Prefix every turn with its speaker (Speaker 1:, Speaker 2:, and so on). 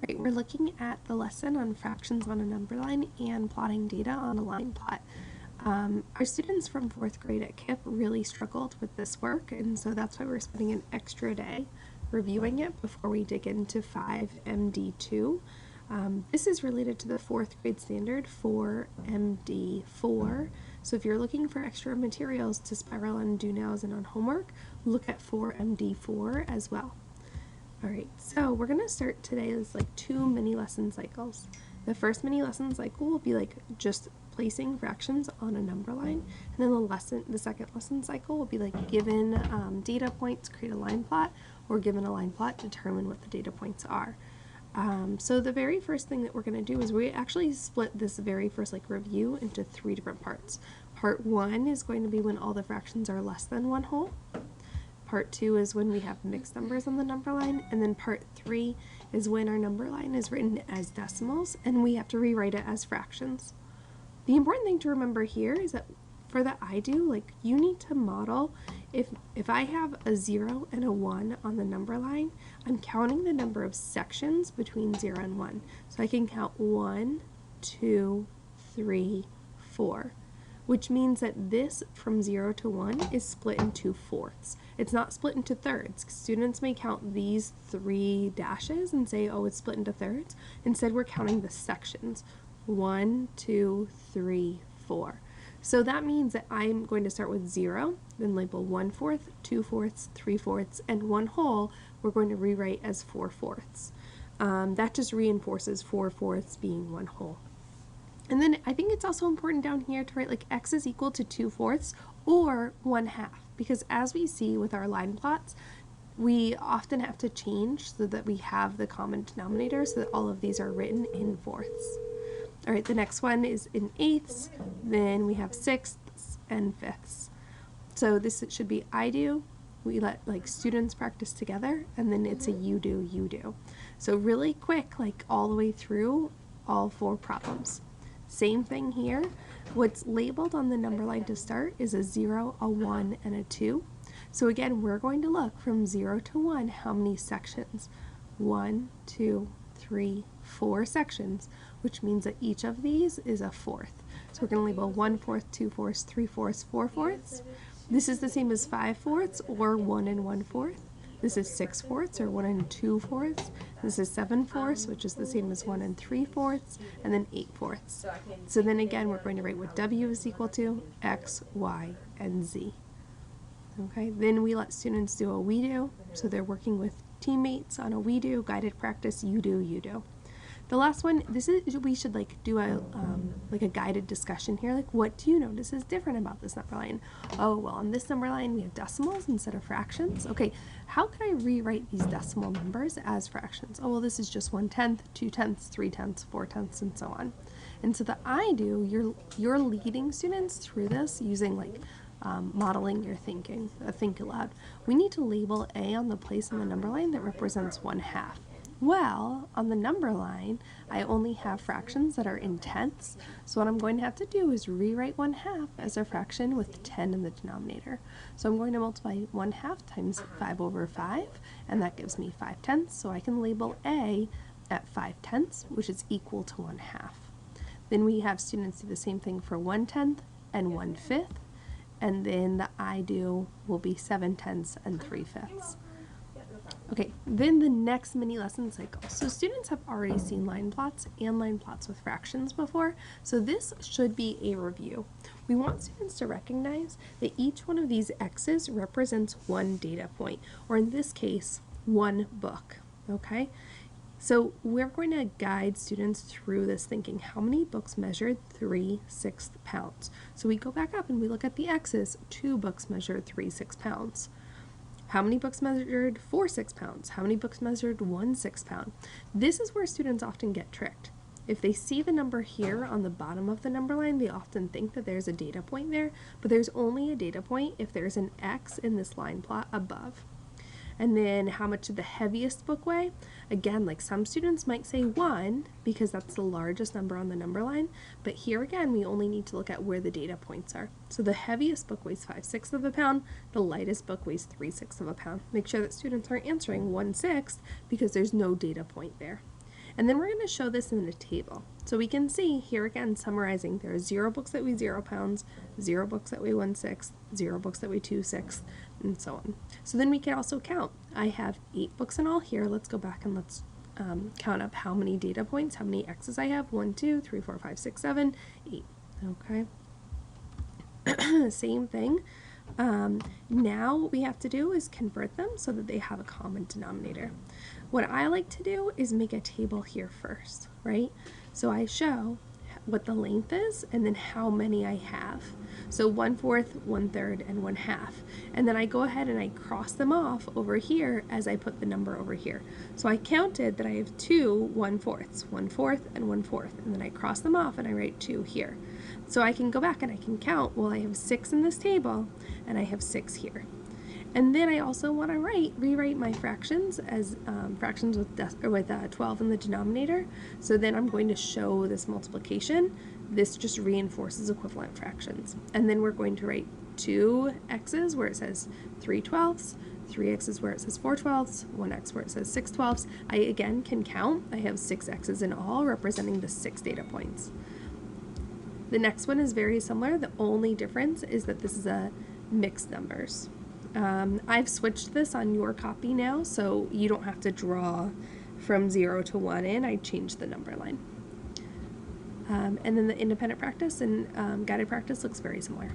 Speaker 1: Right, we're looking at the lesson on fractions on a number line and plotting data on a line plot. Our students from 4th grade at KIPP really struggled with this work, and so that's why we're spending an extra day reviewing it before we dig into 5MD2. This is related to the 4th grade standard for MD4. So if you're looking for extra materials to spiral on do nows and on homework, look at 4MD4 as well. Alright, so we're going to start today as like 2 mini lesson cycles. The first mini lesson cycle will be like just placing fractions on a number line, and then the second lesson cycle will be like given data points, create a line plot, or given a line plot, determine what the data points are. So the very first thing that we're going to do is we actually split this very first like review into 3 different parts. Part 1 is going to be when all the fractions are less than 1 whole. Part 2 is when we have mixed numbers on the number line, and then part 3 is when our number line is written as decimals and we have to rewrite it as fractions. The important thing to remember here is that for the I do, like you need to model, if I have a 0 and a 1 on the number line, I'm counting the number of sections between 0 and 1. So I can count 1, 2, 3, 4. Which means that this from 0 to 1 is split into fourths. It's not split into thirds. Students may count these 3 dashes and say, oh, it's split into thirds. Instead, we're counting the sections. 1, 2, 3, 4. So that means that I'm going to start with 0, then label 1/4, 2/4, 3/4, and 1 whole we're going to rewrite as 4/4. That just reinforces 4/4 being 1 whole. And then I think it's also important down here to write like x is equal to 2/4 or 1/2, because as we see with our line plots, we often have to change so that we have the common denominator so that all of these are written in fourths. All right, the next one is in eighths, then we have sixths and fifths. So this should be I do, we let like students practice together, and then it's a you do, you do. So really quick, like all the way through all 4 problems. Same thing here. What's labeled on the number line to start is a 0, a 1, and a 2. So again, we're going to look from 0 to 1, how many sections? 1, 2, 3, 4 sections, which means that each of these is a fourth. So we're going to label 1/4, 2/4, 3/4, 4/4. This is the same as 5/4 or 1 and 1/4. This is 6/4 or 1 and 2/4. This is 7/4, which is the same as 1 and 3/4, and then 8/4. So then again, we're going to write what W is equal to, X, Y, and Z. Okay, then we let students do a we do, so they're working with teammates on a we do, guided practice, you do, you do. The last one, we should like do a guided discussion here, like what do you notice is different about this number line? Oh, well, on this number line we have decimals instead of fractions. Okay, how could I rewrite these decimal numbers as fractions? Oh, well, this is just 1/10, 2/10, 3/10, 4/10, and so on. And so the I do, you're leading students through this using like modeling your thinking, think aloud. We need to label A on the place on the number line that represents 1/2. Well, on the number line, I only have fractions that are in tenths, so what I'm going to have to do is rewrite 1/2 as a fraction with 10 in the denominator. So I'm going to multiply 1/2 times 5/5, and that gives me 5/10, so I can label A at 5/10, which is equal to 1/2. Then we have students do the same thing for 1/10 and 1/5, and then the I do will be 7/10 and 3/5. Okay, then the next mini lesson cycle. So students have already seen line plots and line plots with fractions before, so this should be a review. We want students to recognize that each one of these X's represents 1 data point, or in this case, 1 book, okay? So we're going to guide students through this thinking. How many books measured 3/6 pounds? So we go back up and we look at the X's. 2 books measured 3/6 pounds. How many books measured 4/6 pounds? How many books measured 1/6 pound? This is where students often get tricked. If they see the number here on the bottom of the number line, they often think that there's a data point there, but there's only a data point if there's an X in this line plot above. And then how much did the heaviest book weigh? Again, like some students might say 1 because that's the largest number on the number line, but here again we only need to look at where the data points are. So the heaviest book weighs 5/6 of a pound, the lightest book weighs 3/6 of a pound. Make sure that students aren't answering 1/6 because there's no data point there. And then we're going to show this in a table. So we can see here again, summarizing, there are 0 books that weigh 0 pounds, 0 books that weigh 1/6, 0 books that weigh 2/6, and so on. So then we can also count. I have 8 books in all here. Let's go back and let's count up how many data points, how many X's I have. 1, 2, 3, 4, 5, 6, 7, 8. Okay. Same thing. Now what we have to do is convert them so that they have a common denominator. What I like to do is make a table here first, right? So I show what the length is and then how many I have. So 1/4, 1/3, and 1/2. And then I go ahead and I cross them off over here as I put the number over here. So I counted that I have 2 1/4s, 1/4 and 1/4, and then I cross them off and I write 2 here. So I can go back and I can count, well, I have 6 in this table and I have 6 here. And then I also want to rewrite my fractions as fractions with 12 in the denominator. So then I'm going to show this multiplication. This just reinforces equivalent fractions. And then we're going to write 2 x's where it says 3/12, 3 x's where it says 4/12, 1 x where it says 6/12. I again can count. I have 6 x's in all, representing the 6 data points. The next one is very similar. The only difference is that this is a mixed numbers. I've switched this on your copy now, so you don't have to draw from 0 to 1 in. I changed the number line. And then the independent practice and guided practice looks very similar.